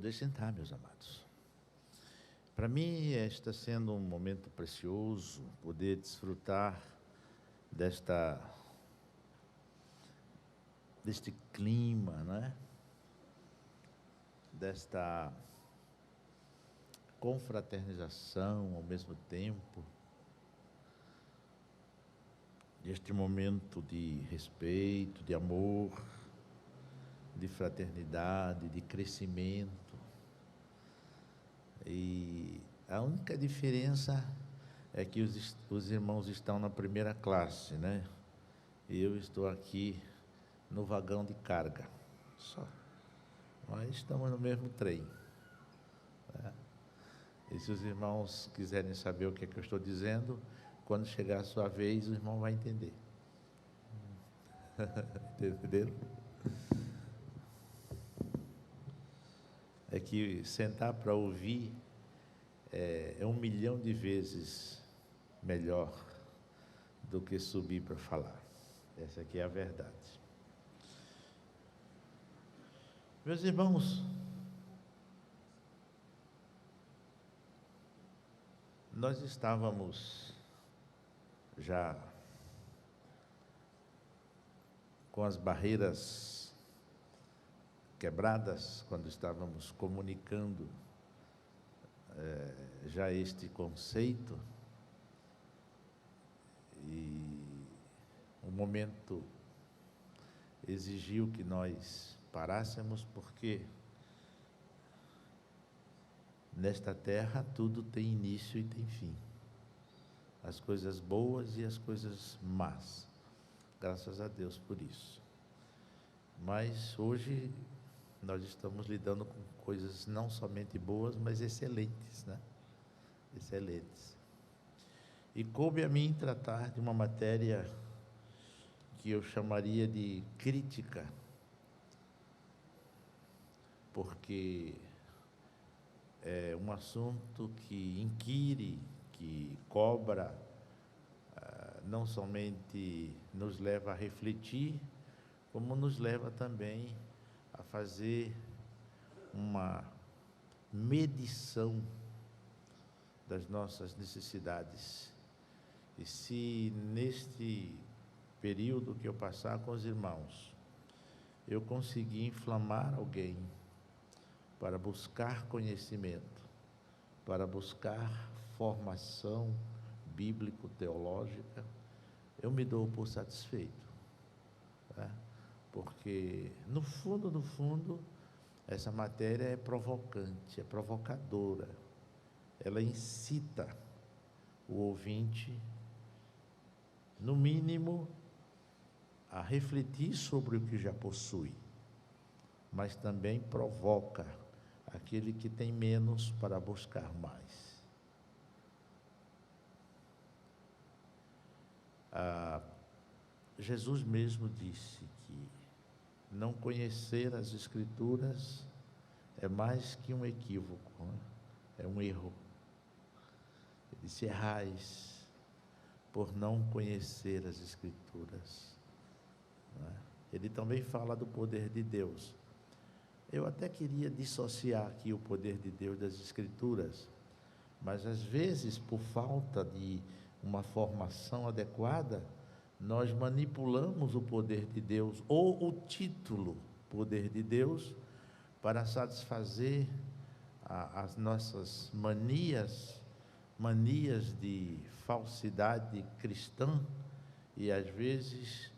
Poder sentar, meus amados. Para mim, está sendo um momento precioso poder desfrutar deste clima, né? Desta confraternização ao mesmo tempo, deste momento de respeito, de amor, de fraternidade, de crescimento. E a única diferença é que os irmãos estão na primeira classe, né? E eu estou aqui no vagão de carga, só. Mas estamos no mesmo trem, né? E se os irmãos quiserem saber o que é que eu estou dizendo, quando chegar a sua vez, o irmão vai entender. Entenderam? É que sentar para ouvir é 1 milhão de vezes melhor do que subir para falar. Essa aqui é a verdade. Meus irmãos, nós estávamos já com as barreiras quebradas, quando estávamos comunicando já este conceito, e o momento exigiu que nós parássemos, porque nesta terra tudo tem início e tem fim, as coisas boas e as coisas más, graças a Deus por isso. Mas hoje nós estamos lidando com coisas não somente boas, mas excelentes, né? Excelentes. E coube a mim tratar de uma matéria que eu chamaria de crítica, porque é um assunto que inquire, que cobra, não somente nos leva a refletir, como nos leva também a fazer uma medição das nossas necessidades. E se neste período que eu passar com os irmãos, eu conseguir inflamar alguém para buscar conhecimento, para buscar formação bíblico-teológica, eu me dou por satisfeito, tá? Porque, no fundo, essa matéria é provocante, é provocadora. Ela incita o ouvinte, no mínimo, a refletir sobre o que já possui, mas também provoca aquele que tem menos para buscar mais. Jesus mesmo disse que não conhecer as Escrituras é mais que um equívoco, né? É um erro. Ele disse: errais por não conhecer as Escrituras, né? Ele também fala do poder de Deus. Eu até queria dissociar aqui o poder de Deus das Escrituras, mas às vezes, por falta de uma formação adequada, nós manipulamos o poder de Deus, ou o título poder de Deus, para satisfazer as nossas manias de falsidade cristã, e às vezes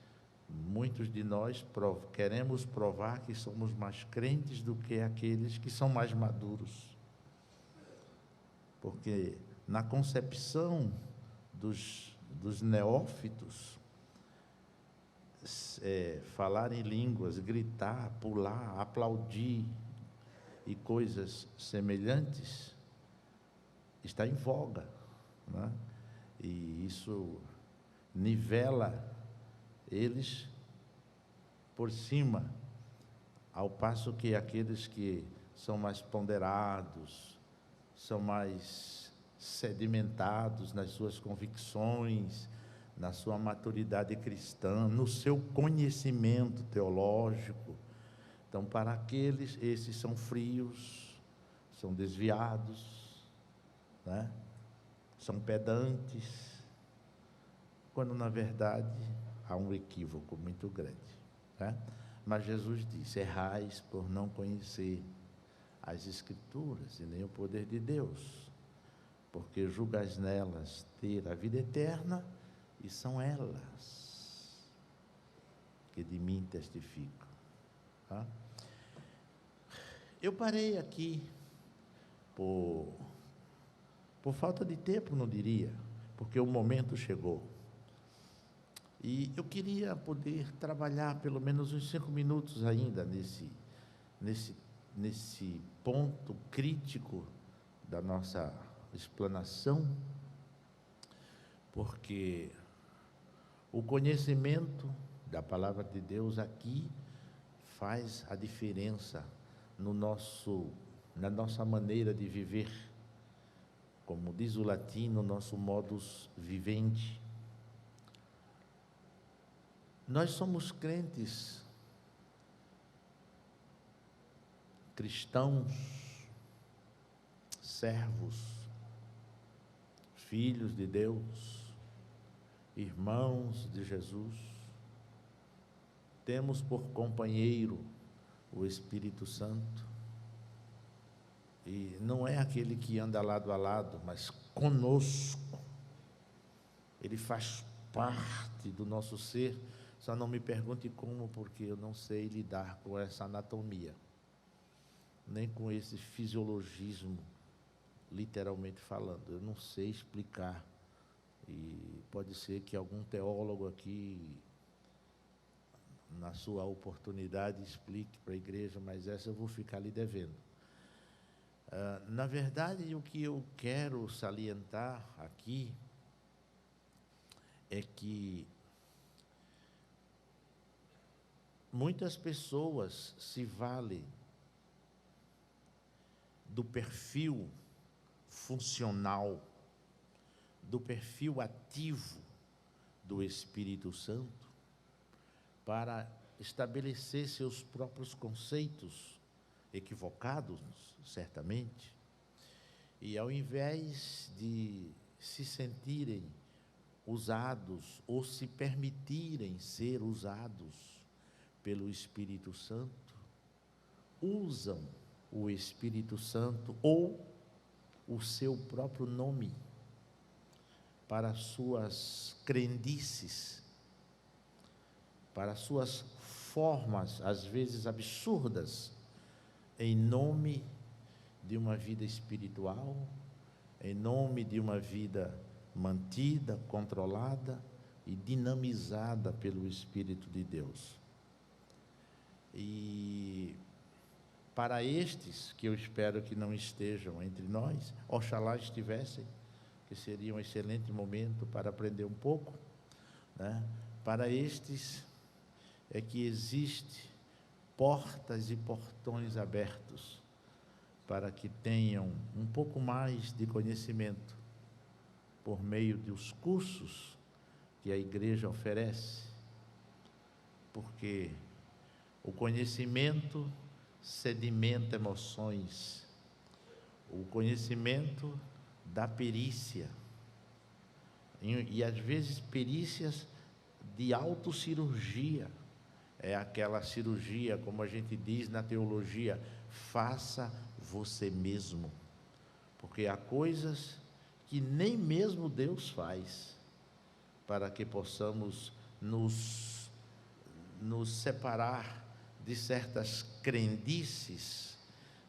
muitos de nós queremos provar que somos mais crentes do que aqueles que são mais maduros, porque na concepção dos neófitos, falar em línguas, gritar, pular, aplaudir e coisas semelhantes está em voga, né? E isso nivela eles por cima, ao passo que aqueles que são mais ponderados, são mais sedimentados nas suas convicções, na sua maturidade cristã, no seu conhecimento teológico. Então, para aqueles, esses são frios, são desviados, né? São pedantes, quando na verdade há um equívoco muito grande, né? Mas Jesus disse: errais por não conhecer as Escrituras e nem o poder de Deus, porque julgais nelas ter a vida eterna, e são elas que de mim testificam. Tá? Eu parei aqui por falta de tempo, não diria, porque o momento chegou. E eu queria poder trabalhar pelo menos uns 5 minutos ainda nesse ponto crítico da nossa explanação, porque o conhecimento da palavra de Deus aqui faz a diferença na nossa maneira de viver, como diz o latino, nosso modus vivendi. Nós somos crentes, cristãos, servos, filhos de Deus, irmãos de Jesus. Temos por companheiro o Espírito Santo, e não é aquele que anda lado a lado, mas conosco. Ele faz parte do nosso ser. Só não me pergunte como, porque eu não sei lidar com essa anatomia, nem com esse fisiologismo, literalmente falando. Eu não sei explicar, e pode ser que algum teólogo aqui, na sua oportunidade, explique para a igreja, mas essa eu vou ficar lhe devendo. Na verdade, o que eu quero salientar aqui é que muitas pessoas se valem do perfil funcional, do perfil ativo do Espírito Santo para estabelecer seus próprios conceitos, equivocados, certamente, e ao invés de se sentirem usados ou se permitirem ser usados pelo Espírito Santo, usam o Espírito Santo ou o seu próprio nome para suas crendices, para suas formas, às vezes absurdas, em nome de uma vida espiritual, em nome de uma vida mantida, controlada e dinamizada pelo Espírito de Deus. E para estes, que eu espero que não estejam entre nós, oxalá estivessem, que seria um excelente momento para aprender um pouco, né? Para estes é que existe portas e portões abertos para que tenham um pouco mais de conhecimento por meio dos cursos que a igreja oferece, porque o conhecimento sedimenta emoções, o conhecimento dá perícia, e às vezes perícias de autocirurgia. É aquela cirurgia, como a gente diz na teologia, faça você mesmo, porque há coisas que nem mesmo Deus faz, para que possamos nos separar de certas crendices,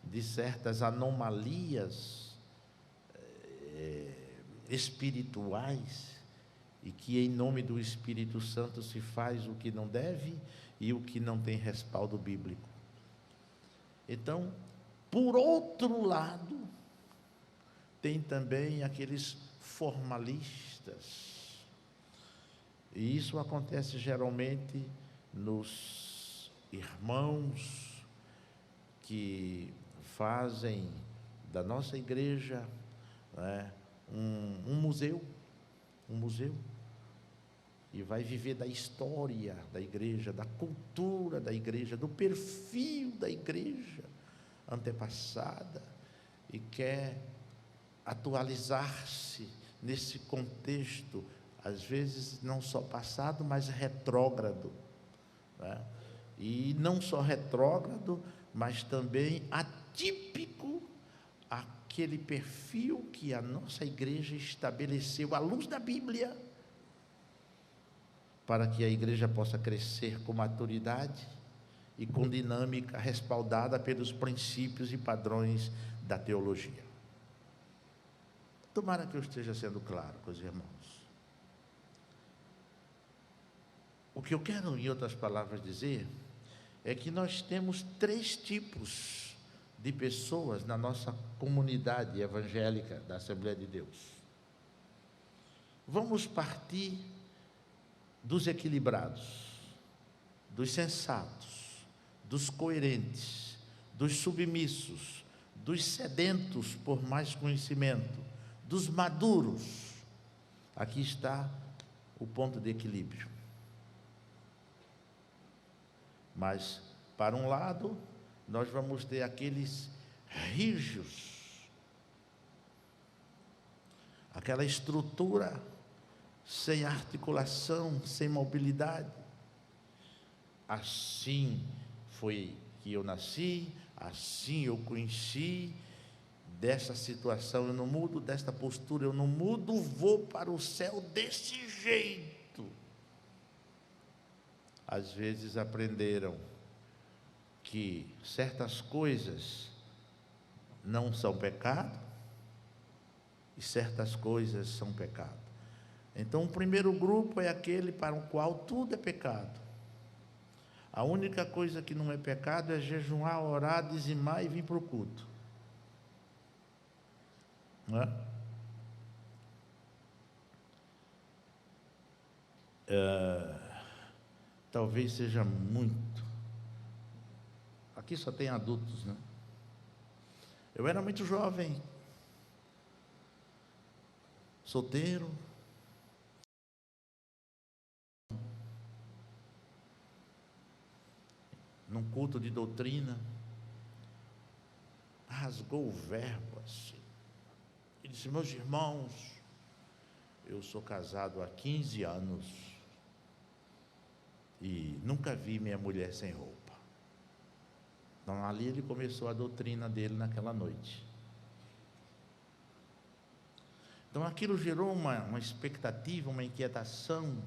de certas anomalias espirituais, e que em nome do Espírito Santo se faz o que não deve e o que não tem respaldo bíblico. Então, por outro lado, tem também aqueles formalistas, e isso acontece geralmente nos irmãos que fazem da nossa igreja, né, um museu, e vai viver da história da igreja, da cultura da igreja, do perfil da igreja antepassada, e quer atualizar-se nesse contexto, às vezes não só passado, mas retrógrado, né? E não só retrógrado, mas também atípico aquele perfil que a nossa igreja estabeleceu à luz da Bíblia, para que a igreja possa crescer com maturidade e com dinâmica respaldada pelos princípios e padrões da teologia. Tomara que eu esteja sendo claro com os irmãos. O que eu quero, em outras palavras, dizer é que nós temos 3 tipos de pessoas na nossa comunidade evangélica da Assembleia de Deus. Vamos partir dos equilibrados, dos sensatos, dos coerentes, dos submissos, dos sedentos por mais conhecimento, dos maduros. Aqui está o ponto de equilíbrio. Mas, para um lado, nós vamos ter aqueles rígidos, aquela estrutura sem articulação, sem mobilidade. Assim foi que eu nasci, assim eu conheci, dessa situação eu não mudo, desta postura eu não mudo, vou para o céu desse jeito. Às vezes aprenderam que certas coisas não são pecado e certas coisas são pecado. Então, o primeiro grupo é aquele para o qual tudo é pecado. A única coisa que não é pecado é jejuar, orar, dizimar e vir para o culto. Não é? Talvez seja muito. Aqui só tem adultos, né? Eu era muito jovem, solteiro, num culto de doutrina, rasgou o verbo assim, e disse: meus irmãos, eu sou casado há 15 anos e nunca vi minha mulher sem roupa. Então ali ele começou a doutrina dele naquela noite. Então aquilo gerou uma expectativa, uma inquietação,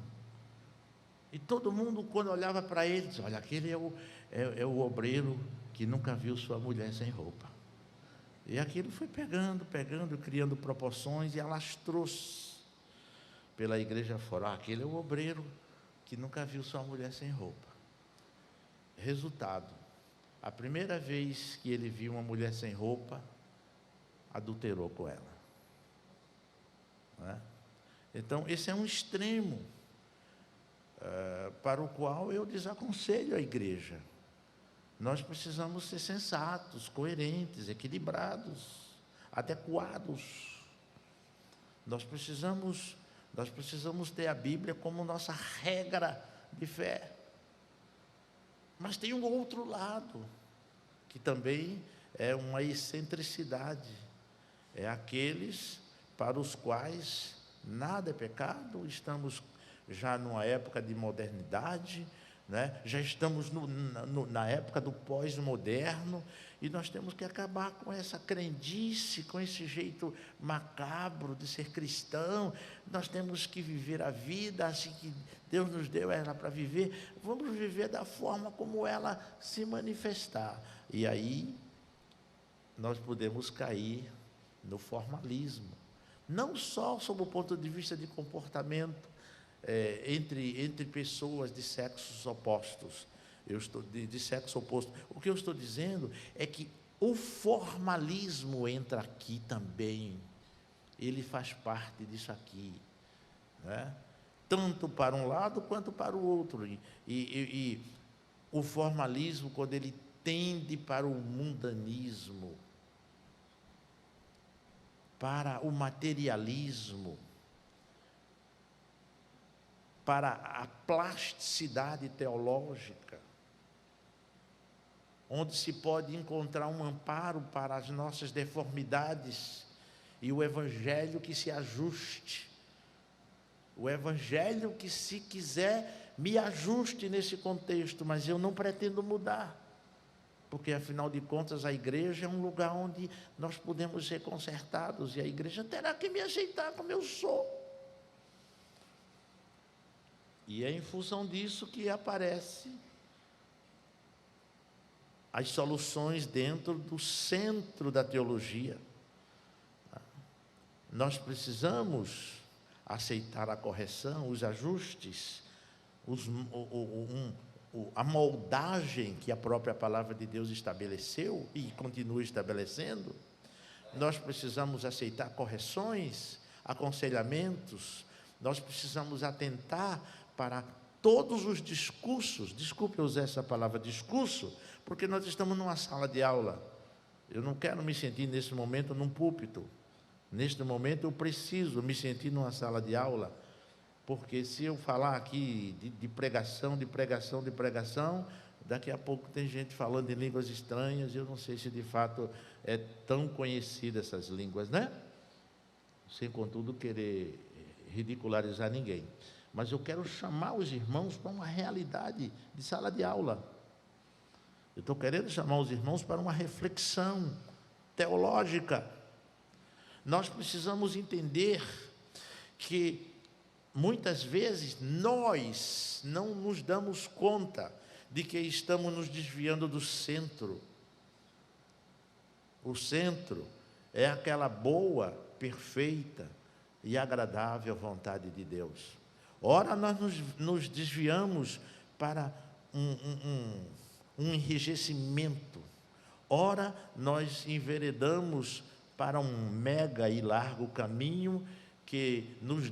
e todo mundo, quando olhava para ele, disse: olha, aquele é o obreiro que nunca viu sua mulher sem roupa. E aquilo foi pegando, criando proporções, e alastrou-se pela igreja fora. Aquele é o obreiro que nunca viu sua mulher sem roupa. Resultado: a primeira vez que ele viu uma mulher sem roupa, adulterou com ela. Não é? Então, esse é um extremo para o qual eu desaconselho a igreja. Nós precisamos ser sensatos, coerentes, equilibrados, adequados. Nós precisamos ter a Bíblia como nossa regra de fé. Mas tem um outro lado, que também é uma excentricidade. É aqueles para os quais nada é pecado. Estamos já numa época de modernidade, né? Já estamos na época do pós-moderno, e nós temos que acabar com essa crendice, com esse jeito macabro de ser cristão. Nós temos que viver a vida assim que Deus nos deu ela para viver. Vamos viver da forma como ela se manifestar. E aí nós podemos cair no formalismo, não só sob o ponto de vista de comportamento entre pessoas de sexos opostos. Eu estou de sexo oposto. O que eu estou dizendo é que o formalismo entra aqui também. Ele faz parte disso aqui, né? Tanto para um lado quanto para o outro. E o formalismo, quando ele tende para o mundanismo, para o materialismo, para a plasticidade teológica, onde se pode encontrar um amparo para as nossas deformidades, e o Evangelho que se ajuste, o Evangelho que, se quiser, me ajuste nesse contexto, mas eu não pretendo mudar, porque afinal de contas a igreja é um lugar onde nós podemos ser consertados, e a igreja terá que me aceitar como eu sou. E é em função disso que aparecem as soluções dentro do centro da teologia. Nós precisamos aceitar a correção, os ajustes, a moldagem que a própria palavra de Deus estabeleceu e continua estabelecendo. Nós precisamos aceitar correções, aconselhamentos, nós precisamos atentar para todos os discursos. Desculpe eu usar essa palavra discurso, porque nós estamos numa sala de aula. Eu não quero me sentir nesse momento num púlpito. Neste momento eu preciso me sentir numa sala de aula, porque se eu falar aqui de pregação, daqui a pouco tem gente falando em línguas estranhas, e eu não sei se de fato é tão conhecida essas línguas, né? Sem, contudo, querer ridicularizar ninguém. Mas eu quero chamar os irmãos para uma realidade de sala de aula. Eu estou querendo chamar os irmãos para uma reflexão teológica. Nós precisamos entender que, muitas vezes, nós não nos damos conta de que estamos nos desviando do centro. O centro é aquela boa, perfeita e agradável vontade de Deus. Ora, nós nos desviamos para um enrijecimento. Ora, nós enveredamos para um mega e largo caminho que nos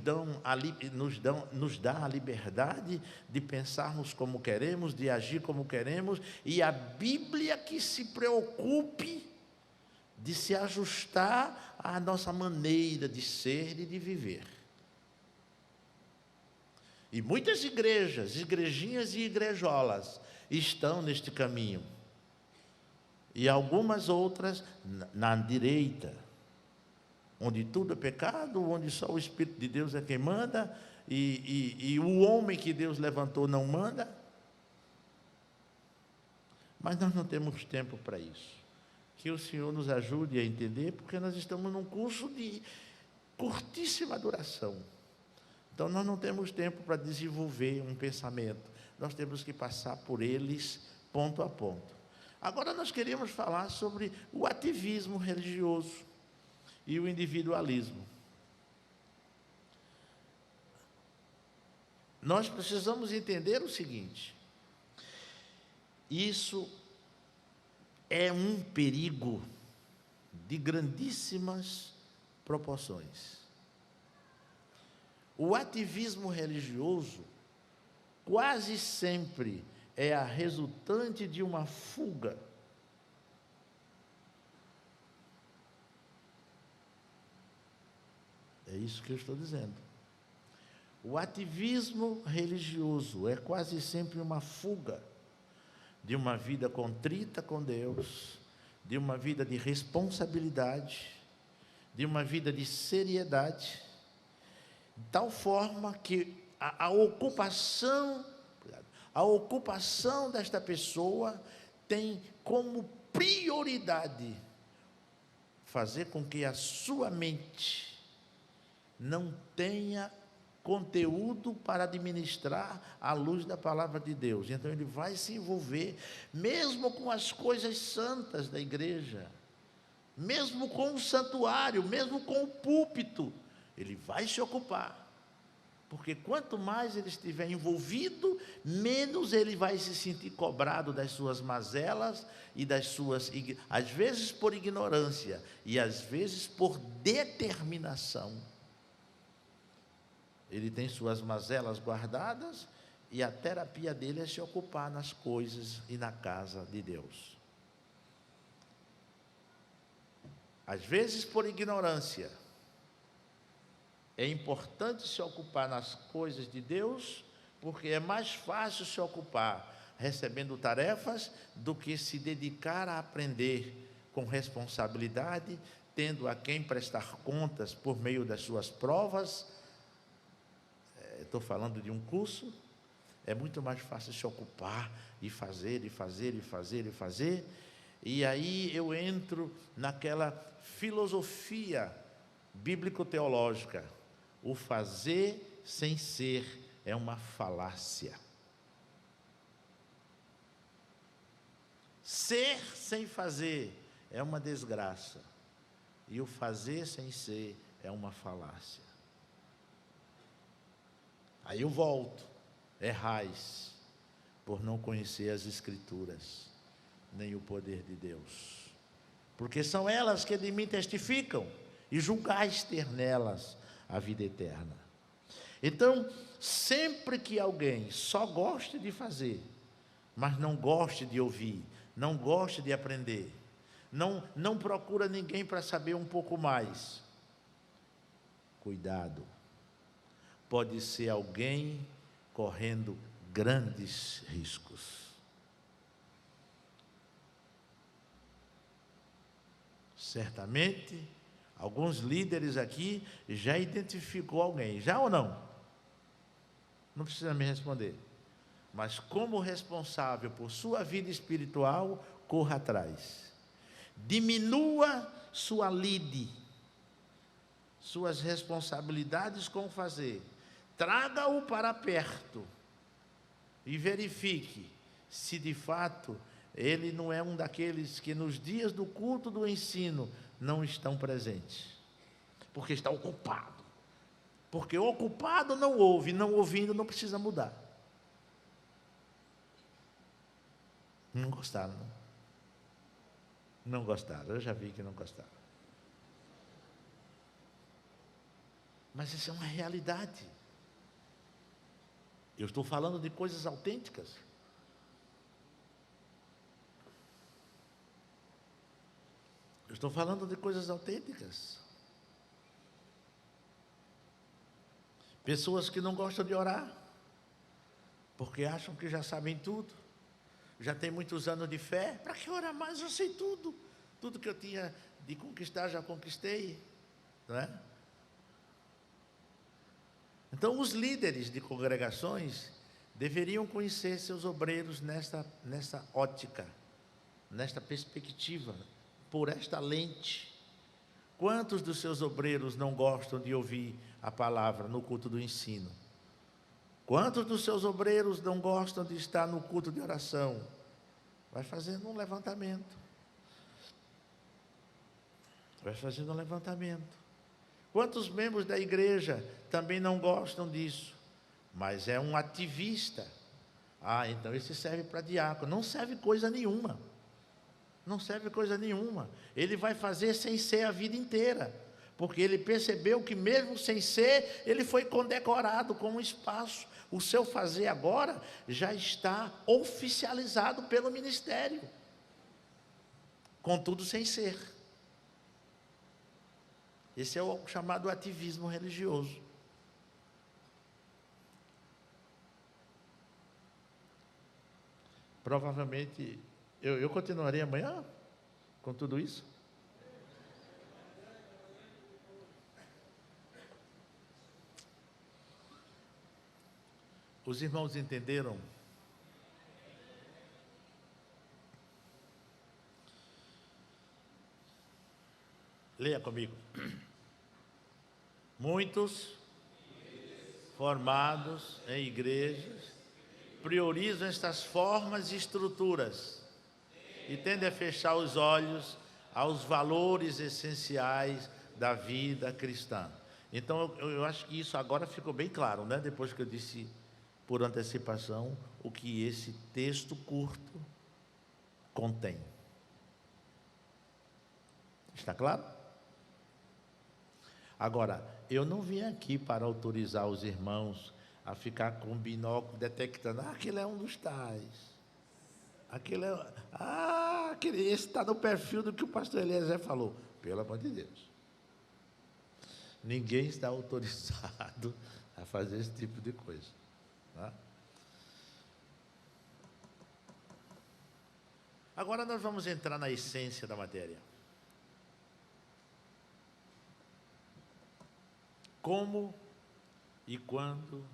dá a liberdade de pensarmos como queremos, de agir como queremos, e a Bíblia que se preocupe de se ajustar à nossa maneira de ser e de viver. E muitas igrejas, igrejinhas e igrejolas estão neste caminho. E algumas outras na direita, onde tudo é pecado, onde só o Espírito de Deus é quem manda, e o homem que Deus levantou não manda. Mas nós não temos tempo para isso. Que o Senhor nos ajude a entender, porque nós estamos num curso de curtíssima duração. Então, nós não temos tempo para desenvolver um pensamento. Nós temos que passar por eles ponto a ponto. Agora, nós queríamos falar sobre o ativismo religioso e o individualismo. Nós precisamos entender o seguinte: isso é um perigo de grandíssimas proporções. O ativismo religioso quase sempre é a resultante de uma fuga. É isso que eu estou dizendo. O ativismo religioso é quase sempre uma fuga de uma vida contrita com Deus, de uma vida de responsabilidade, de uma vida de seriedade, de tal forma que a ocupação desta pessoa tem como prioridade fazer com que a sua mente não tenha conteúdo para administrar à luz da palavra de Deus. Então ele vai se envolver, mesmo com as coisas santas da igreja, mesmo com o santuário, mesmo com o púlpito, ele vai se ocupar. Porque quanto mais ele estiver envolvido, menos ele vai se sentir cobrado das suas mazelas e das suas, às vezes por ignorância e às vezes por determinação. Ele tem suas mazelas guardadas e a terapia dele é se ocupar nas coisas e na casa de Deus. Às vezes por ignorância. É importante se ocupar nas coisas de Deus, porque é mais fácil se ocupar recebendo tarefas do que se dedicar a aprender com responsabilidade, tendo a quem prestar contas por meio das suas provas. Estou falando de um curso. É muito mais fácil se ocupar e fazer, e fazer, e fazer, e fazer. E aí eu entro naquela filosofia bíblico-teológica. O fazer sem ser é uma falácia. Ser sem fazer é uma desgraça. E o fazer sem ser é uma falácia. Aí eu volto. Errais por não conhecer as Escrituras, nem o poder de Deus. Porque são elas que de mim testificam, e julgais ter nelas a vida eterna. Então, sempre que alguém só goste de fazer, mas não goste de ouvir, não goste de aprender, não procura ninguém para saber um pouco mais, cuidado, pode ser alguém correndo grandes riscos. Certamente, alguns líderes aqui já identificou alguém, já ou não? Não precisa me responder. Mas como responsável por sua vida espiritual, corra atrás. Diminua sua lide, suas responsabilidades com o fazer. Traga-o para perto e verifique se de fato ele não é um daqueles que nos dias do culto do ensino não estão presentes, porque está ocupado. Porque ocupado não ouve, não ouvindo não precisa mudar. Não gostaram, não? Não gostaram, eu já vi que não gostaram. Mas isso é uma realidade. Eu estou falando de coisas autênticas. Eu estou falando de coisas autênticas. Pessoas que não gostam de orar, porque acham que já sabem tudo, já tem muitos anos de fé. Para que orar mais? Eu sei tudo. Tudo que eu tinha de conquistar, já conquistei. Não é? Então, os líderes de congregações deveriam conhecer seus obreiros nesta ótica, nesta perspectiva, por esta lente. Quantos dos seus obreiros não gostam de ouvir a palavra no culto do ensino? Quantos dos seus obreiros não gostam de estar no culto de oração? Vai fazendo um levantamento. Vai fazendo um levantamento. Quantos membros da igreja também não gostam disso? Mas é um ativista. Ah, então esse serve para diácono. Não serve coisa nenhuma. Não serve coisa nenhuma. Ele vai fazer sem ser a vida inteira. Porque ele percebeu que mesmo sem ser, ele foi condecorado com um espaço. O seu fazer agora já está oficializado pelo ministério. Contudo, sem ser. Esse é o chamado ativismo religioso. Provavelmente, eu continuarei amanhã com tudo isso. Os irmãos entenderam? Leia comigo. Muitos formados em igrejas priorizam estas formas e estruturas e tendem a fechar os olhos aos valores essenciais da vida cristã. Então, eu acho que isso agora ficou bem claro, né? Depois que eu disse por antecipação o que esse texto curto contém. Está claro? Agora, eu não vim aqui para autorizar os irmãos a ficar com o binóculo detectando, aquele é um dos tais. Esse está no perfil do que o pastor Eliezer falou. Pelo amor de Deus. Ninguém está autorizado a fazer esse tipo de coisa. Tá? Agora nós vamos entrar na essência da matéria. Como e quando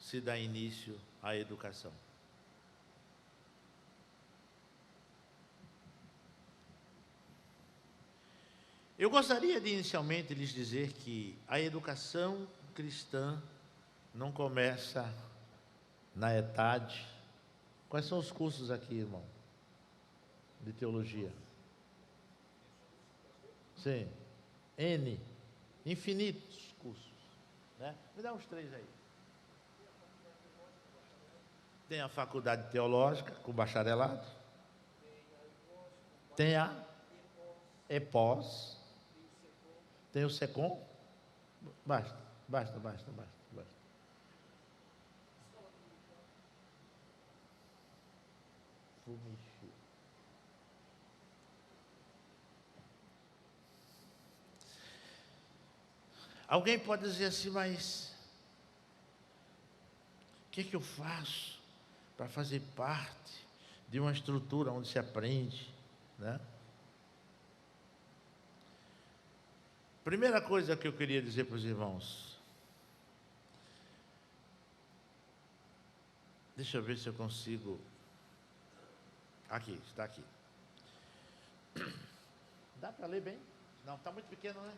se dá início à educação? Eu gostaria de inicialmente lhes dizer que a educação cristã não começa na ETAD. Quais são os cursos aqui, irmão? De teologia? Sim. N. Infinitos cursos, né? Me dá uns 3 aí. Tem a faculdade teológica com bacharelado. Tem a EPOS. Tem o SECOM. Basta. Alguém pode dizer assim, mas o que eu faço para fazer parte de uma estrutura onde se aprende, né? Primeira coisa que eu queria dizer para os irmãos, deixa eu ver se eu consigo. Aqui, está aqui. Dá para ler bem? Não, está muito pequeno, né?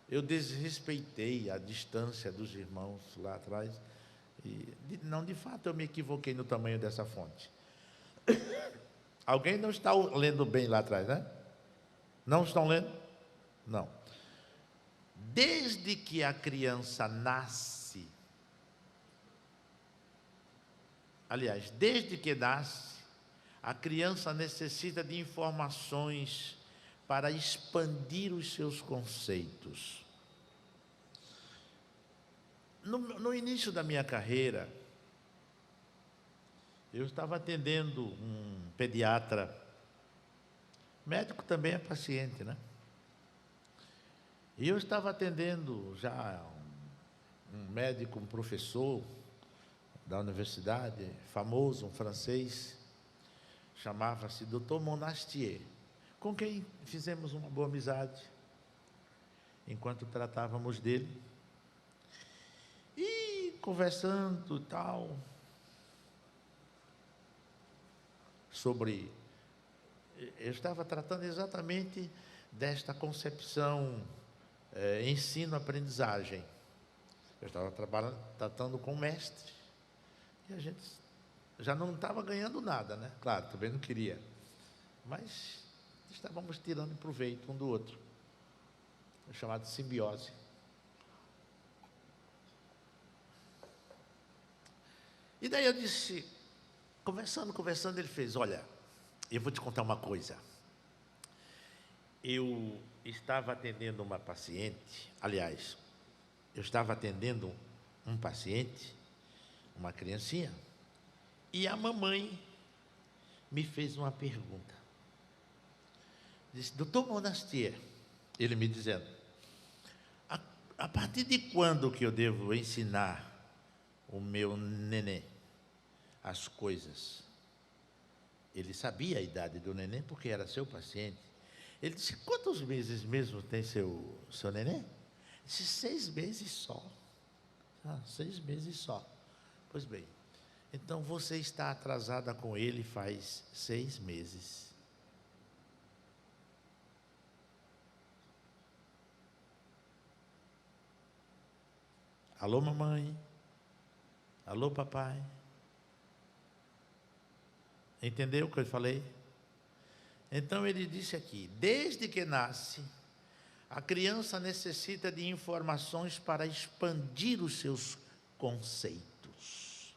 Eu desrespeitei a distância dos irmãos lá atrás. E, não, de fato, eu me equivoquei no tamanho dessa fonte. Alguém não está lendo bem lá atrás, né? Não estão lendo? Não. Desde que a criança nasce, aliás, desde que nasce, a criança necessita de informações para expandir os seus conceitos. No início da minha carreira, eu estava atendendo um pediatra, médico também é paciente, né? E eu estava atendendo já um médico, um professor da universidade, famoso, um francês, chamava-se Dr. Monastier, com quem fizemos uma boa amizade, enquanto tratávamos dele. E conversando e tal, sobre... Eu estava tratando exatamente desta concepção ensino-aprendizagem. Eu estava tratando com o mestre, e a gente já não estava ganhando nada, né? Claro, também não queria, mas estávamos tirando proveito um do outro, é chamado simbiose. E daí eu disse, conversando, ele fez, olha, eu vou te contar uma coisa. Eu estava atendendo uma paciente, aliás, eu estava atendendo um paciente, uma criancinha, e a mamãe me fez uma pergunta. Disse, Dr. Monastier, ele me dizendo, a partir de quando que eu devo ensinar o meu neném as coisas? Ele sabia a idade do neném porque era seu paciente. Ele disse, quantos meses mesmo tem seu neném? Disse, 6 meses só. 6 meses só. Pois bem, então você está atrasada com ele faz 6 meses. Alô, mamãe? Alô, papai? Entendeu o que eu falei? Então ele disse aqui, desde que nasce, a criança necessita de informações para expandir os seus conceitos.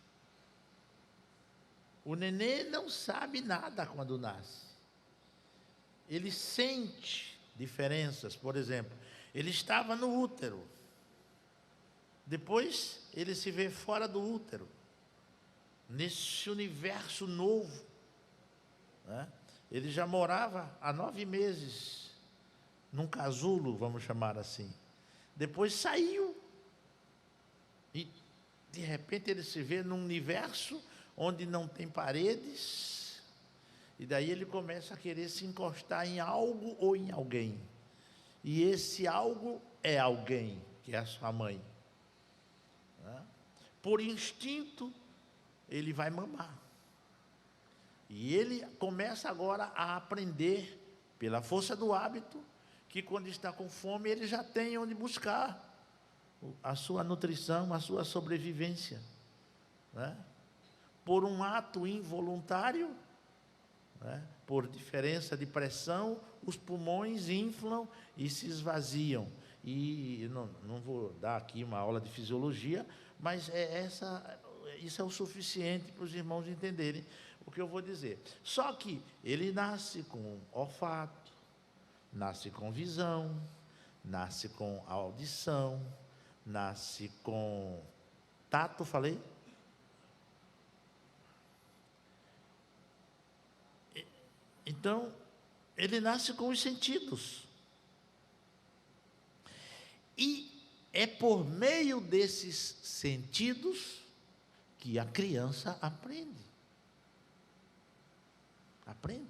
O nenê não sabe nada quando nasce. Ele sente diferenças, por exemplo, ele estava no útero. Depois ele se vê fora do útero, nesse universo novo, né? Ele já morava há 9 meses, num casulo, vamos chamar assim. Depois saiu, e de repente ele se vê num universo onde não tem paredes, e daí ele começa a querer se encostar em algo ou em alguém. E esse algo é alguém, que é a sua mãe. Por instinto, ele vai mamar. E ele começa agora a aprender, pela força do hábito, que quando está com fome, ele já tem onde buscar a sua nutrição, a sua sobrevivência. Por um ato involuntário, por diferença de pressão, os pulmões inflam e se esvaziam. E não vou dar aqui uma aula de fisiologia, mas isso é o suficiente para os irmãos entenderem o que eu vou dizer. Só que ele nasce com olfato, nasce com visão, nasce com audição, nasce com tato, falei? Então, ele nasce com os sentidos. E é por meio desses sentidos que a criança aprende. Aprende.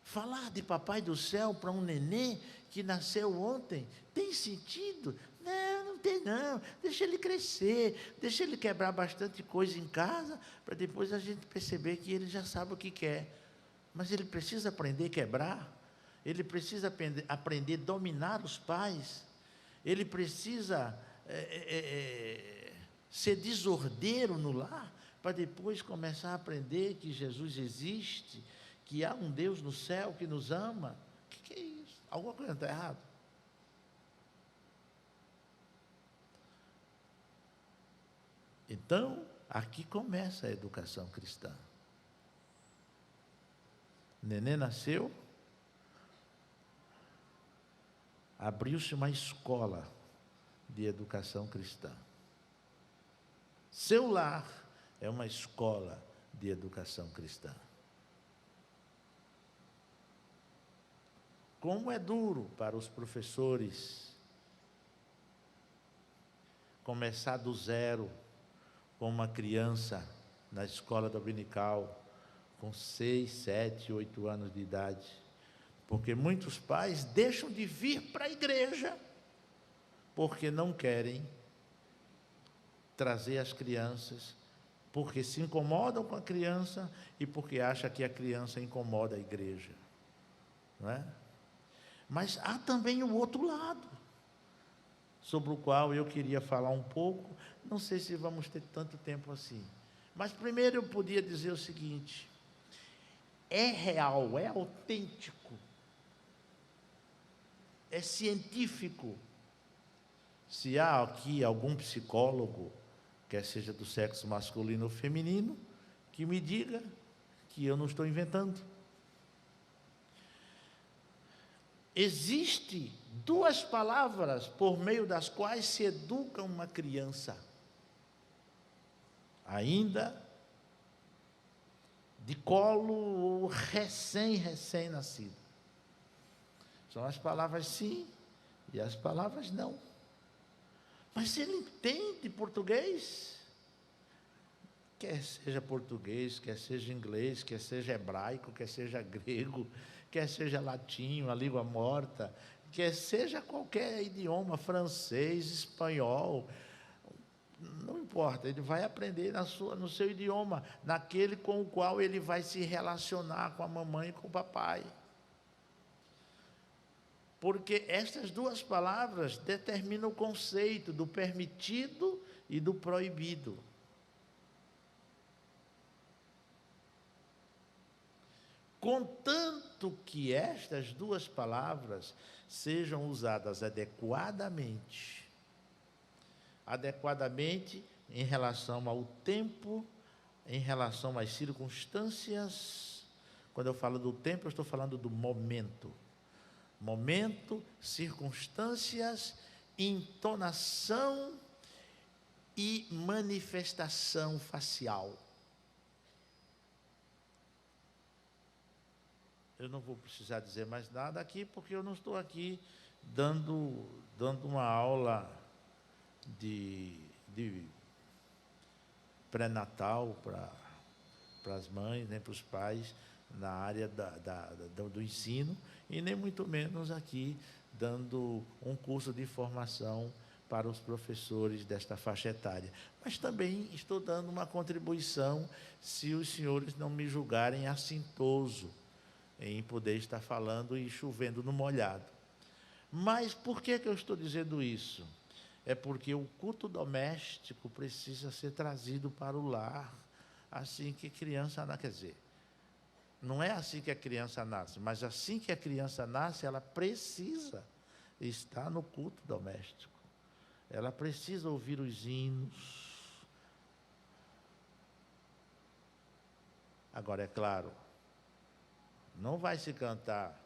Falar de Papai do Céu para um nenê que nasceu ontem tem sentido? Não tem não. Deixa ele crescer, deixa ele quebrar bastante coisa em casa, para depois a gente perceber que ele já sabe o que quer. Mas ele precisa aprender a quebrar, ele precisa aprender a dominar os pais, ele precisa ser desordeiro no lar, para depois começar a aprender que Jesus existe, que há um Deus no céu que nos ama. O que é isso? Alguma coisa está errada? Então, aqui começa a educação cristã. Nenê nasceu, abriu-se uma escola de educação cristã. Seu lar é uma escola de educação cristã. Como é duro para os professores começar do zero com uma criança na escola dominical, com 6, 7, 8 anos de idade. Porque muitos pais deixam de vir para a igreja, porque não querem trazer as crianças, porque se incomodam com a criança e porque acham que a criança incomoda a igreja. Não é? Mas há também o outro lado, sobre o qual eu queria falar um pouco. Não sei se vamos ter tanto tempo assim. Mas primeiro eu podia dizer o seguinte: é real, é autêntico, é científico. Se há aqui algum psicólogo, quer seja do sexo masculino ou feminino, que me diga que eu não estou inventando. Existem duas palavras por meio das quais se educa uma criança, ainda de colo ou recém-nascido. São as palavras sim e as palavras não. Mas ele entende português, quer seja português, quer seja inglês, quer seja hebraico, quer seja grego, quer seja latim, a língua morta, quer seja qualquer idioma, francês, espanhol, não importa, ele vai aprender no seu idioma, naquele com o qual ele vai se relacionar com a mamãe e com o papai. Porque estas duas palavras determinam o conceito do permitido e do proibido. Contanto que estas duas palavras sejam usadas adequadamente em relação ao tempo, em relação às circunstâncias. Quando eu falo do tempo, eu estou falando do momento. Momento, circunstâncias, entonação e manifestação facial. Eu não vou precisar dizer mais nada aqui, porque eu não estou aqui dando uma aula de pré-natal para as mães, nem para os pais, na área do ensino, e nem muito menos aqui dando um curso de formação para os professores desta faixa etária. Mas também estou dando uma contribuição, se os senhores não me julgarem assintoso em poder estar falando e chovendo no molhado. Mas por que eu estou dizendo isso? É porque o culto doméstico precisa ser trazido para o lar, assim que a criança nasce. Quer dizer, não é assim que a criança nasce, mas assim que a criança nasce, ela precisa estar no culto doméstico. Ela precisa ouvir os hinos. Agora, é claro, não vai se cantar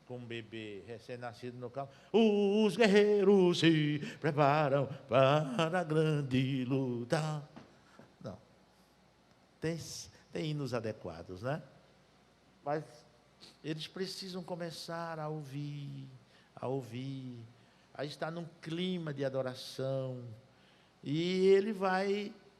com um bebê recém-nascido no campo: os guerreiros se preparam para a grande luta. Não. Tem hinos adequados, né? Mas eles precisam começar a ouvir, a estar num clima de adoração. E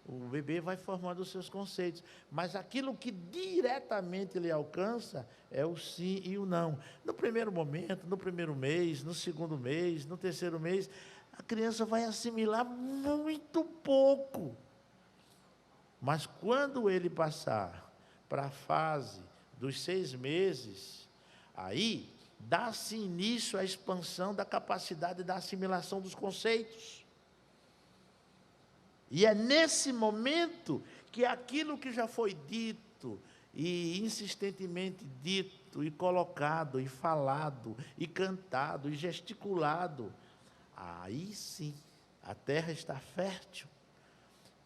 o bebê vai formando os seus conceitos. Mas aquilo que diretamente lhe alcança é o sim e o não. No primeiro momento, no primeiro mês, no segundo mês, no terceiro mês, a criança vai assimilar muito pouco. Mas quando ele passar para a fase dos 6 meses, aí dá-se início à expansão da capacidade da assimilação dos conceitos. E é nesse momento que aquilo que já foi dito, e insistentemente dito, e colocado, e falado, e cantado, e gesticulado, aí sim, a terra está fértil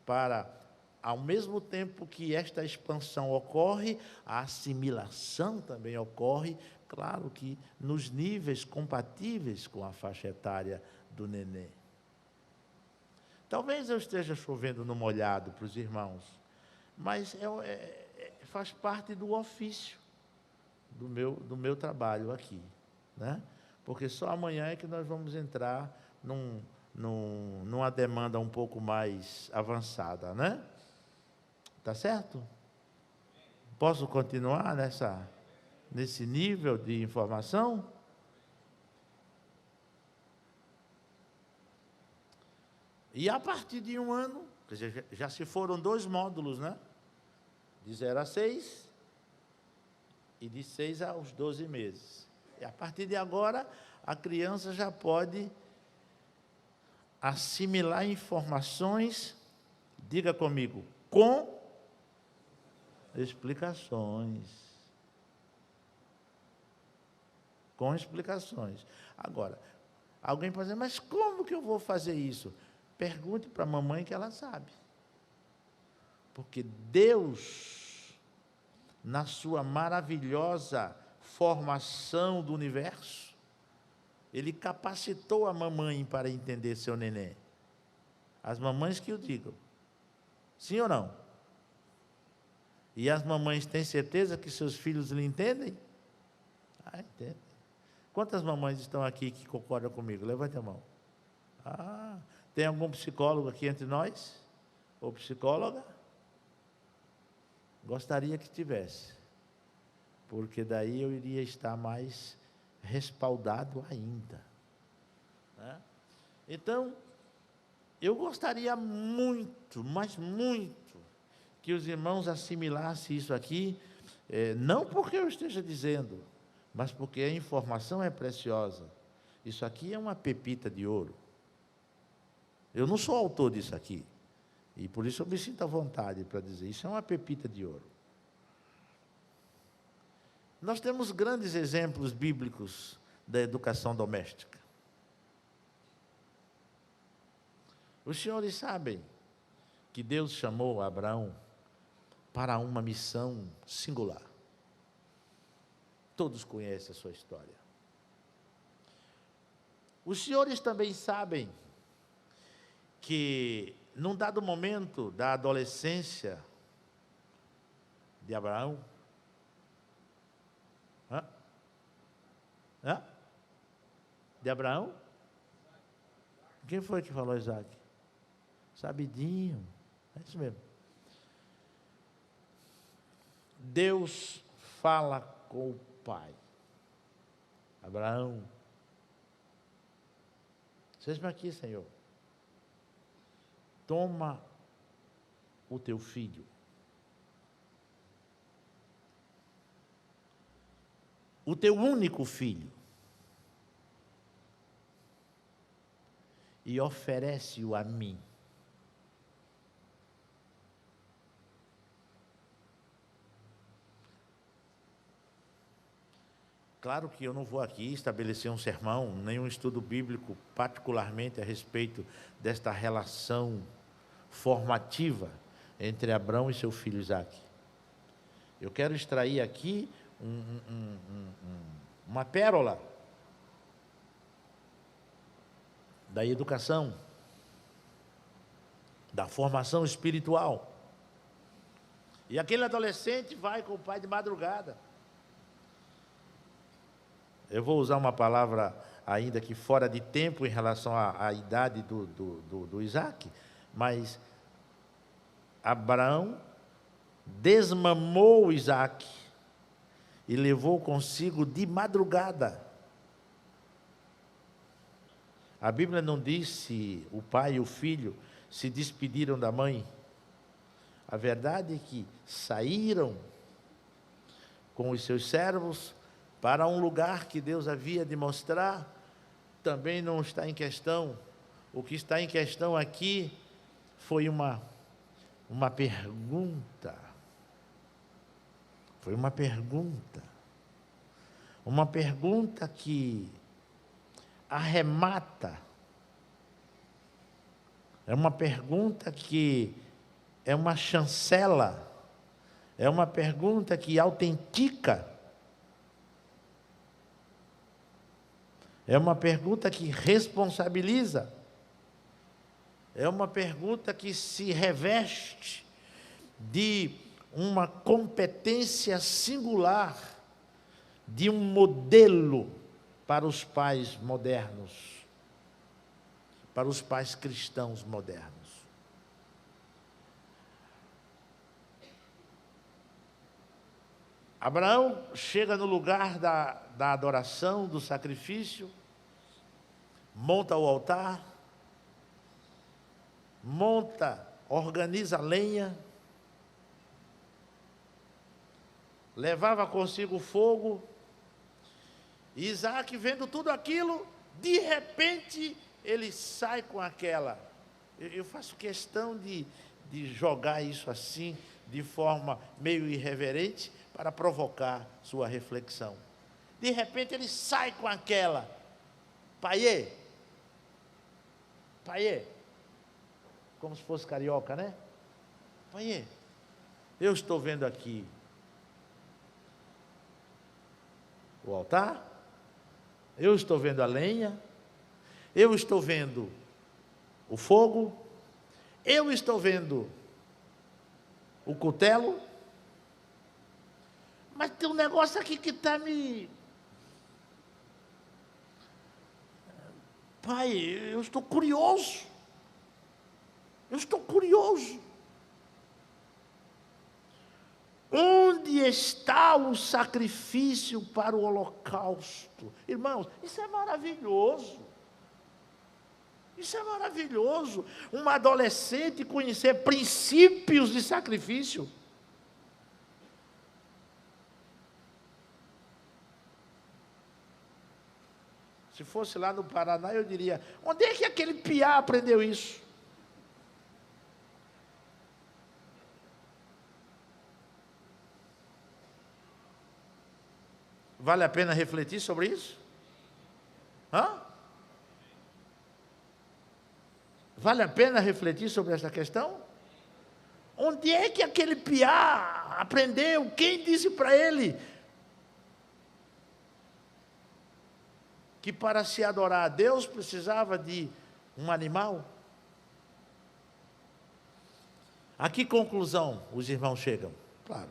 para, ao mesmo tempo que esta expansão ocorre, a assimilação também ocorre, claro que nos níveis compatíveis com a faixa etária do neném. Talvez eu esteja chovendo no molhado para os irmãos, mas faz parte do ofício do meu trabalho aqui, né? Porque só amanhã é que nós vamos entrar numa demanda um pouco mais avançada, né? Tá certo? Posso continuar nesse nível de informação? E a partir de 1 ano, quer dizer, já se foram 2 módulos, né? De 0 a 6 e de 6 aos 12 meses. E a partir de agora, a criança já pode assimilar informações, diga comigo, com explicações. Com explicações. Agora, alguém pode dizer, mas como que eu vou fazer isso? Pergunte para a mamãe que ela sabe. Porque Deus, na sua maravilhosa formação do universo, Ele capacitou a mamãe para entender seu neném. As mamães que o digam. Sim ou não? E as mamães têm certeza que seus filhos lhe entendem? Ah, entendem. Quantas mamães estão aqui que concordam comigo? Levante a mão. Ah, tem algum psicólogo aqui entre nós? Ou psicóloga? Gostaria que tivesse, porque daí eu iria estar mais respaldado ainda, né? Então, eu gostaria muito, mas muito, que os irmãos assimilassem isso aqui, não porque eu esteja dizendo, mas porque a informação é preciosa. Isso aqui é uma pepita de ouro. Eu não sou autor disso aqui, e por isso eu me sinto à vontade para dizer, isso é uma pepita de ouro. Nós temos grandes exemplos bíblicos da educação doméstica. Os senhores sabem que Deus chamou Abraão para uma missão singular. Todos conhecem a sua história. Os senhores também sabem que, num dado momento da adolescência de Abraão, de Abraão? Quem foi que falou Isaac? Sabidinho, é isso mesmo. Deus fala com o pai. Abraão, seja aqui, Senhor. Toma o teu filho. O teu único filho. E oferece-o a mim. Claro que eu não vou aqui estabelecer um sermão, nem um estudo bíblico, particularmente a respeito desta relação formativa entre Abraão e seu filho Isaque. Eu quero extrair aqui uma pérola da educação, da formação espiritual. E aquele adolescente vai com o pai de madrugada. Eu vou usar uma palavra ainda que fora de tempo em relação à idade do Isaque, mas Abraão desmamou Isaque e levou consigo de madrugada. A Bíblia não diz se o pai e o filho se despediram da mãe. A verdade é que saíram com os seus servos para um lugar que Deus havia de mostrar. Também não está em questão. O que está em questão aqui foi uma pergunta. Foi uma pergunta. Uma pergunta que arremata. É uma pergunta que é uma chancela. É uma pergunta que autentica. É uma pergunta que responsabiliza. É uma pergunta que se reveste de uma competência singular, de um modelo para os pais modernos, para os pais cristãos modernos. Abraão chega no lugar da adoração, do sacrifício, monta o altar, organiza a lenha, levava consigo fogo, e Isaque, vendo tudo aquilo, de repente, ele sai com aquela. Eu faço questão de jogar isso assim, de forma meio irreverente, para provocar sua reflexão. De repente ele sai com aquela, paiê, como se fosse carioca, né? Paiê, eu estou vendo aqui o altar, eu estou vendo a lenha, eu estou vendo o fogo, eu estou vendo o cutelo, mas tem um negócio aqui que está me... Pai, eu estou curioso. Onde está o sacrifício para o holocausto? Irmãos, isso é maravilhoso. Isso é maravilhoso. Uma adolescente conhecer princípios de sacrifício. Se fosse lá no Paraná, eu diria, onde é que aquele piá aprendeu isso? Vale a pena refletir sobre isso? Vale a pena refletir sobre essa questão? Onde é que aquele piá aprendeu? Quem disse para ele que para se adorar a Deus precisava de um animal? A que conclusão os irmãos chegam? Claro,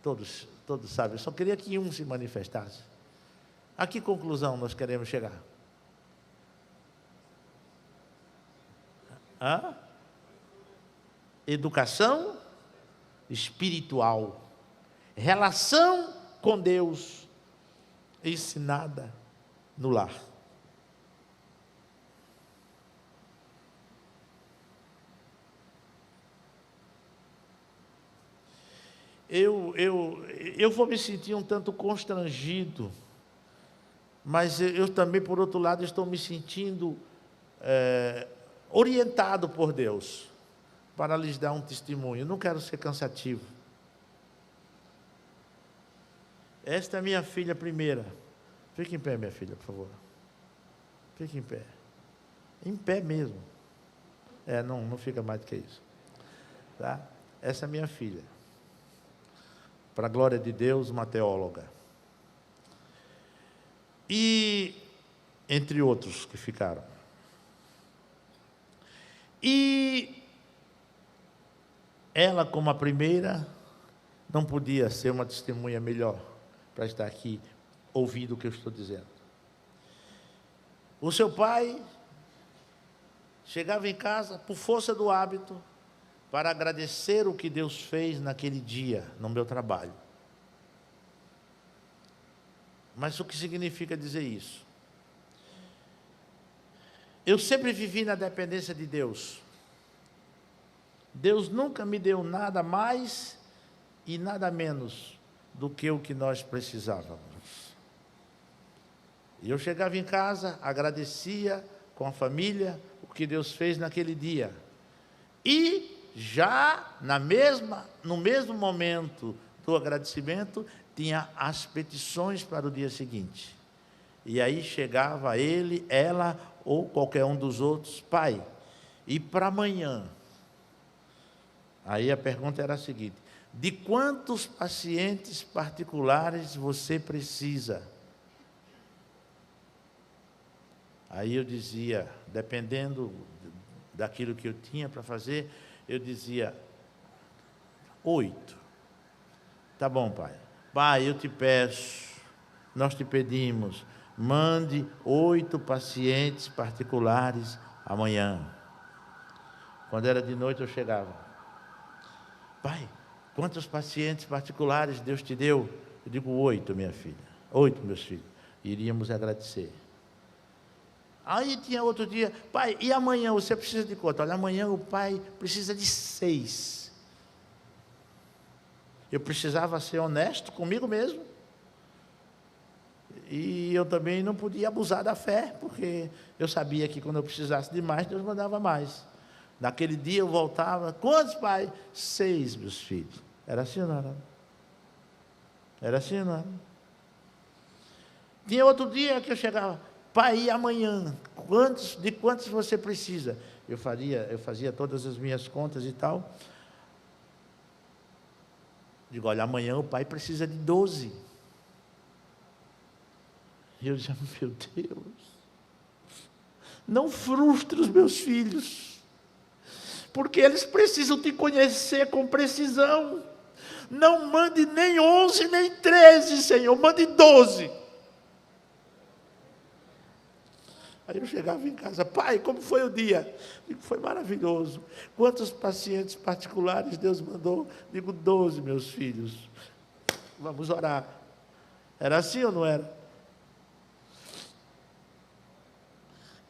todos sabem, eu só queria que um se manifestasse. A que conclusão nós queremos chegar? Educação espiritual. Relação com Deus ensinada no lar. Eu vou me sentir um tanto constrangido, mas eu também, por outro lado, estou me sentindo orientado por Deus para lhes dar um testemunho. Eu não quero ser cansativo. Esta é minha filha primeira. Fique em pé, minha filha, por favor. Fique em pé. Em pé mesmo. Não fica mais do que isso. Tá? Essa é minha filha. Para a glória de Deus, uma teóloga. E, entre outros que ficaram. E ela, como a primeira, não podia ser uma testemunha melhor para estar aqui ouvindo o que eu estou dizendo. O seu pai chegava em casa, por força do hábito, para agradecer o que Deus fez naquele dia, no meu trabalho. Mas o que significa dizer isso? Eu sempre vivi na dependência de Deus. Deus nunca me deu nada mais e nada menos do que o que nós precisávamos. E eu chegava em casa, agradecia com a família o que Deus fez naquele dia. E já no mesmo momento do agradecimento, tinha as petições para o dia seguinte. E aí chegava ele, ela ou qualquer um dos outros: pai, e para amanhã? Aí a pergunta era a seguinte: de quantos pacientes particulares você precisa? Aí eu dizia, dependendo daquilo que eu tinha para fazer, eu dizia 8. Tá bom, pai. Pai, eu te peço, nós te pedimos, mande 8 pacientes particulares amanhã. Quando era de noite eu chegava: pai, quantos pacientes particulares Deus te deu? Eu digo 8, minha filha. 8, meus filhos. Iríamos agradecer. Aí tinha outro dia: pai, e amanhã você precisa de quanto? Olha, amanhã o pai precisa de 6. Eu precisava ser honesto comigo mesmo. E eu também não podia abusar da fé, porque eu sabia que quando eu precisasse de mais, Deus mandava mais. Naquele dia eu voltava: quantos, pai? 6, meus filhos. Era assim ou não era? Era assim ou não era? Tinha outro dia que eu chegava: pai, e amanhã? De quantos você precisa? Eu fazia todas as minhas contas e tal. Digo: olha, amanhã o pai precisa de 12. E eu dizia: meu Deus, não frustre os meus filhos, porque eles precisam te conhecer com precisão. Não mande nem 11, nem 13, Senhor, mande 12. Aí eu chegava em casa: pai, como foi o dia? Digo: foi maravilhoso. Quantos pacientes particulares Deus mandou? Digo: 12, meus filhos. Vamos orar. Era assim ou não era?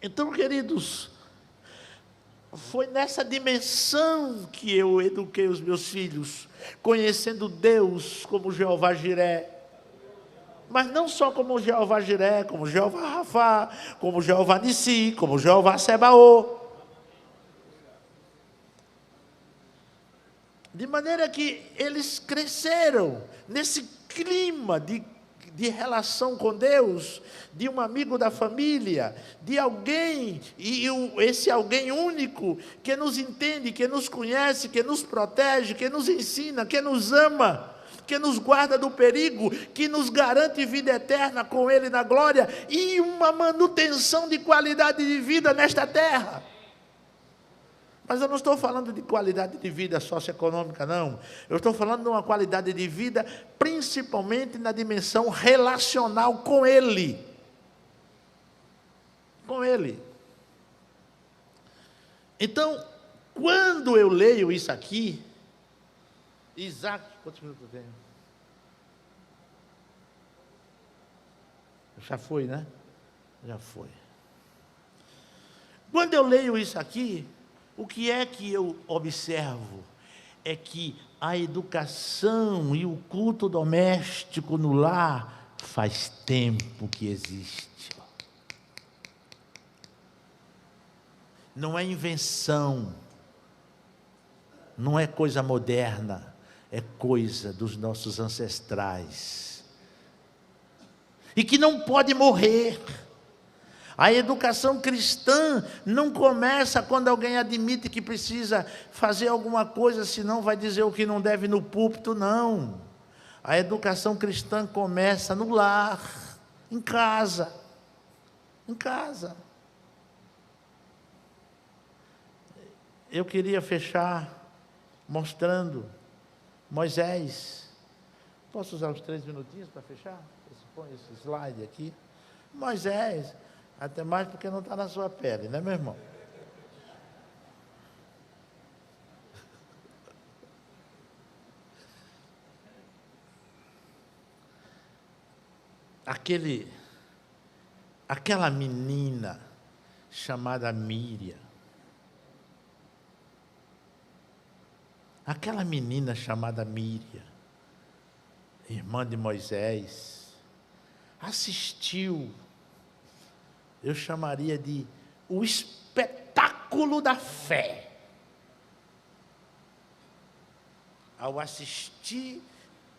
Então, queridos, foi nessa dimensão que eu eduquei os meus filhos, conhecendo Deus como Jeová Jiré. Mas não só como Jeová Jiré, como Jeová Rafá, como Jeová Nissi, como Jeová Sebaô. De maneira que eles cresceram nesse clima de relação com Deus, de um amigo da família, de alguém, e esse alguém único, que nos entende, que nos conhece, que nos protege, que nos ensina, que nos ama, que nos guarda do perigo, que nos garante vida eterna com Ele na glória, e uma manutenção de qualidade de vida nesta terra. Mas eu não estou falando de qualidade de vida socioeconômica, não. Eu estou falando de uma qualidade de vida, principalmente na dimensão relacional com Ele. Com Ele. Então, quando eu leio isso aqui, Isaac, quantos minutos eu tenho? Já foi, né? Já foi. Quando eu leio isso aqui, o que é que eu observo? É que a educação e o culto doméstico no lar faz tempo que existe. Não é invenção, não é coisa moderna, é coisa dos nossos ancestrais. E que não pode morrer. A educação cristã não começa quando alguém admite que precisa fazer alguma coisa, senão vai dizer o que não deve no púlpito, não. A educação cristã começa no lar, em casa. Em casa. Eu queria fechar mostrando Moisés. Posso usar uns 3 minutinhos para fechar? Põe esse slide aqui. Moisés, até mais porque não está na sua pele, né, meu irmão? Aquela menina chamada Míriam. Aquela menina chamada Míriam, irmã de Moisés, assistiu, eu chamaria de o espetáculo da fé. Ao assistir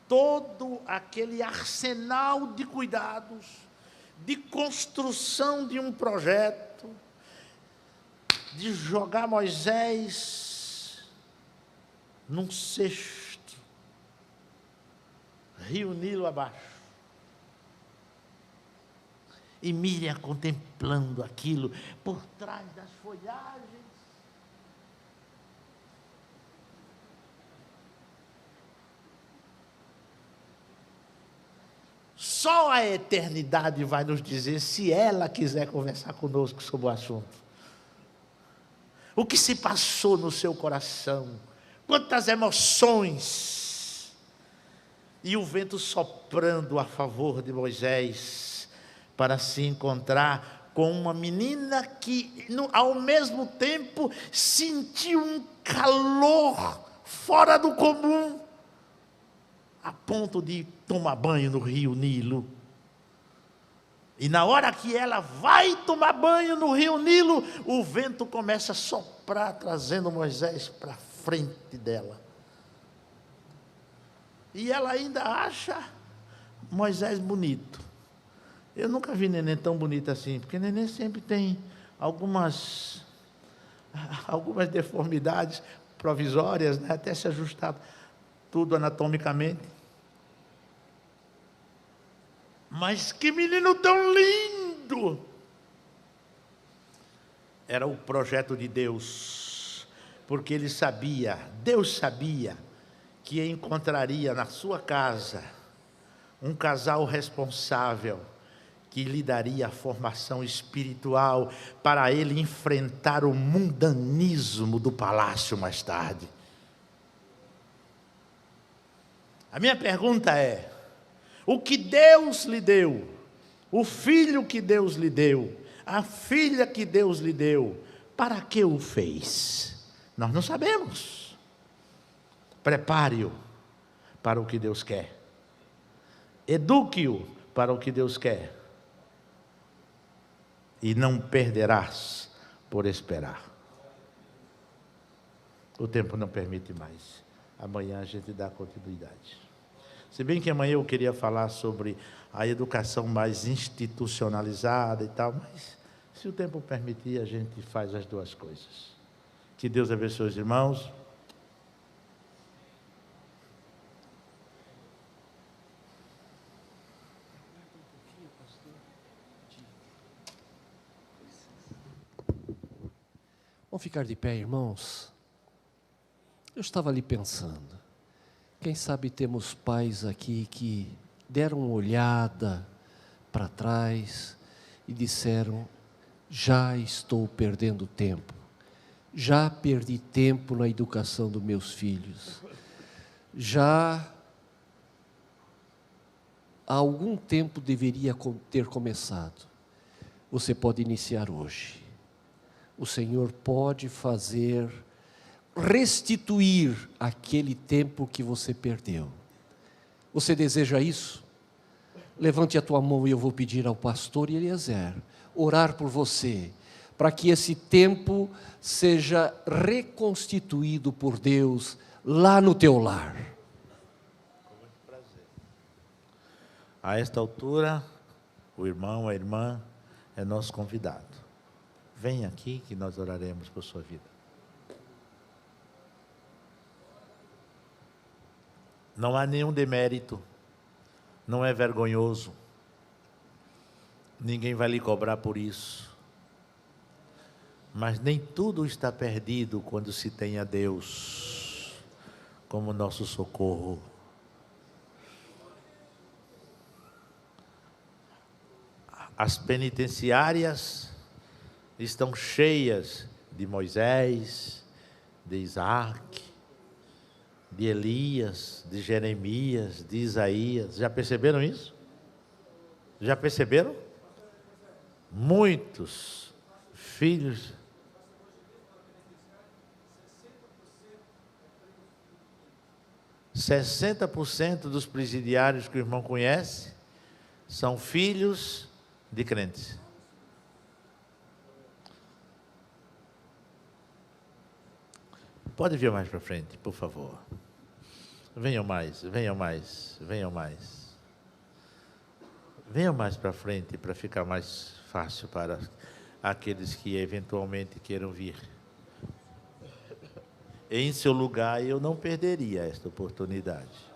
todo aquele arsenal de cuidados, de construção de um projeto, de jogar Moisés num cesto, Rio Nilo abaixo. E Míriam contemplando aquilo por trás das folhagens. Só a eternidade vai nos dizer se ela quiser conversar conosco sobre o assunto. O que se passou no seu coração? Quantas emoções! E o vento soprando a favor de Moisés, para se encontrar com uma menina que, ao mesmo tempo, sentiu um calor fora do comum, a ponto de tomar banho no rio Nilo. E na hora que ela vai tomar banho no rio Nilo, o vento começa a soprar, trazendo Moisés para frente dela. E ela ainda acha Moisés bonito. Eu nunca vi neném tão bonito assim, porque neném sempre tem algumas deformidades provisórias, né? Até se ajustar tudo anatomicamente. Mas que menino tão lindo! Era o projeto de Deus, porque Deus sabia que encontraria na sua casa um casal responsável que lhe daria a formação espiritual para ele enfrentar o mundanismo do palácio mais tarde. A minha pergunta é: o que Deus lhe deu, o filho que Deus lhe deu, a filha que Deus lhe deu, para que o fez? Nós não sabemos. Prepare-o para o que Deus quer. Eduque-o para o que Deus quer. E não perderás por esperar. O tempo não permite mais. Amanhã a gente dá continuidade. Se bem que amanhã eu queria falar sobre a educação mais institucionalizada e tal, mas se o tempo permitir, a gente faz as duas coisas. Que Deus abençoe os irmãos. Vamos ficar de pé, irmãos? Eu estava ali pensando, quem sabe temos pais aqui que deram uma olhada para trás e disseram: já estou perdendo tempo, já perdi tempo na educação dos meus filhos, já há algum tempo deveria ter começado. Você pode iniciar hoje. O Senhor pode restituir aquele tempo que você perdeu. Você deseja isso? Levante a tua mão e eu vou pedir ao pastor Eliezer orar por você, para que esse tempo seja reconstituído por Deus lá no teu lar. Com muito prazer. A esta altura, o irmão, a irmã é nosso convidado. Venha aqui que nós oraremos por sua vida. Não há nenhum demérito, não é vergonhoso, ninguém vai lhe cobrar por isso. Mas nem tudo está perdido quando se tem a Deus como nosso socorro. As penitenciárias estão cheias de Moisés, de Isaac, de Elias, de Jeremias, de Isaías. Já perceberam isso? Já perceberam? Muitos filhos. 60% dos presidiários que o irmão conhece são filhos de crentes. Pode vir mais para frente, por favor. Venham mais, venham mais, venham mais. Venham mais para frente para ficar mais fácil para aqueles que eventualmente queiram vir. Em seu lugar, eu não perderia esta oportunidade.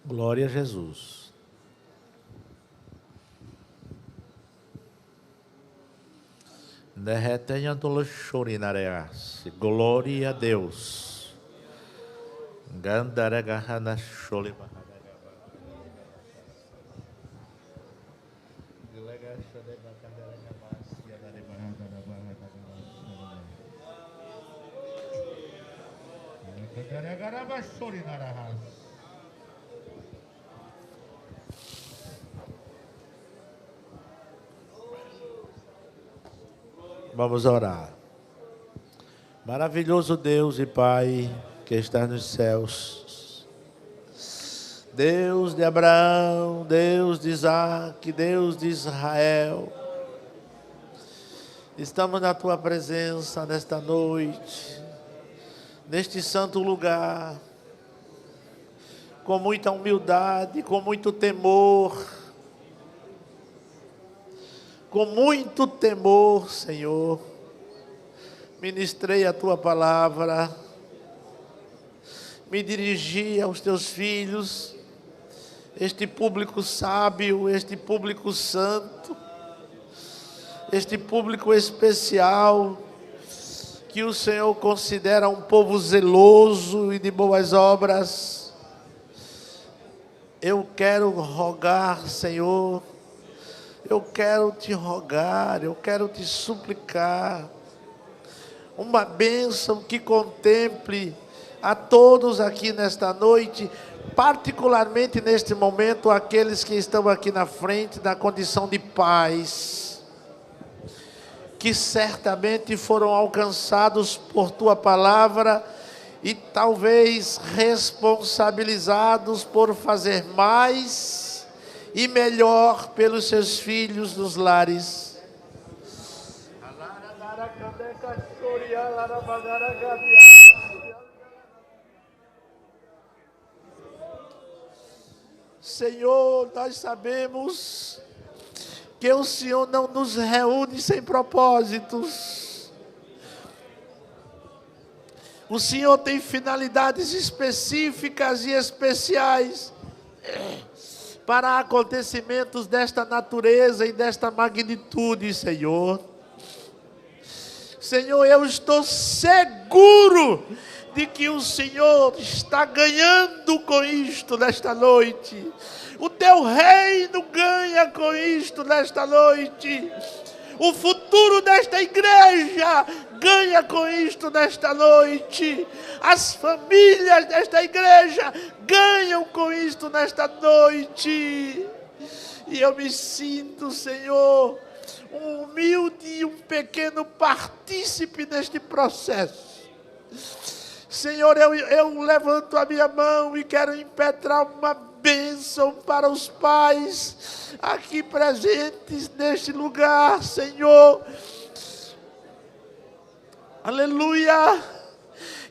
Glória a Jesus. Glória a Deus. Vamos orar. Maravilhoso Deus e Pai que está nos céus, Deus de Abraão, Deus de Isaac, Deus de Israel, estamos na Tua presença nesta noite, neste santo lugar, com muita humildade, com muito temor, Senhor, ministrei a Tua palavra, me dirigi aos Teus filhos, este público sábio, este público santo, este público especial, que o Senhor considera um povo zeloso e de boas obras. Eu quero rogar, Senhor, eu quero Te rogar, eu quero Te suplicar, uma bênção que contemple a todos aqui nesta noite, particularmente neste momento, aqueles que estão aqui na frente, na condição de pais, que certamente foram alcançados por Tua palavra e talvez responsabilizados por fazer mais e melhor pelos seus filhos nos lares. Senhor, nós sabemos que o Senhor não nos reúne sem propósitos. O Senhor tem finalidades específicas e especiais para acontecimentos desta natureza e desta magnitude, Senhor. Senhor, eu estou seguro de que o Senhor está ganhando com isto nesta noite. O teu reino ganha com isto nesta noite. O futuro desta igreja ganha com isto nesta noite. As famílias desta igreja ganham com isto nesta noite. E eu me sinto, Senhor, um humilde e um pequeno partícipe neste processo. Senhor, eu levanto a minha mão e quero impetrar uma bênção para os pais aqui presentes neste lugar, Senhor. Aleluia.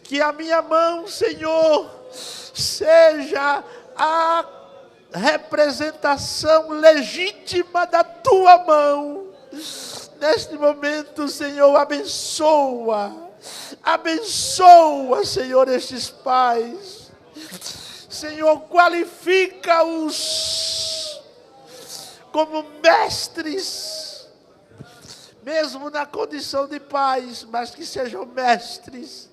Que a minha mão, Senhor, seja a representação legítima da tua mão. Neste momento, Senhor, abençoa, Senhor, estes pais. Senhor, qualifica-os como mestres, mesmo na condição de pais, mas que sejam mestres,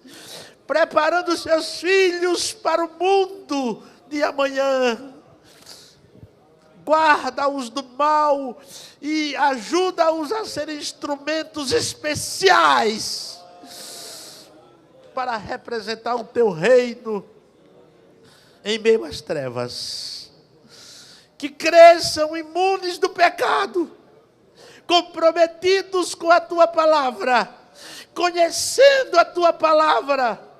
preparando seus filhos para o mundo de amanhã. Guarda-os do mal e ajuda-os a serem instrumentos especiais para representar o teu reino em meio às trevas. Que cresçam imunes do pecado, comprometidos com a tua palavra, conhecendo a tua palavra.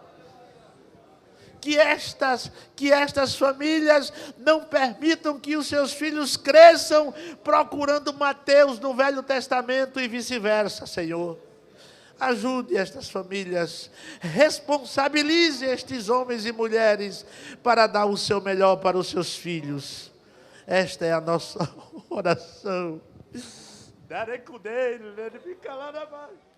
Que estas famílias não permitam que os seus filhos cresçam procurando Mateus no Velho Testamento e vice-versa, Senhor. Ajude estas famílias, responsabilize estes homens e mulheres para dar o seu melhor para os seus filhos. Esta é a nossa oração. Darei com ele fica lá na base.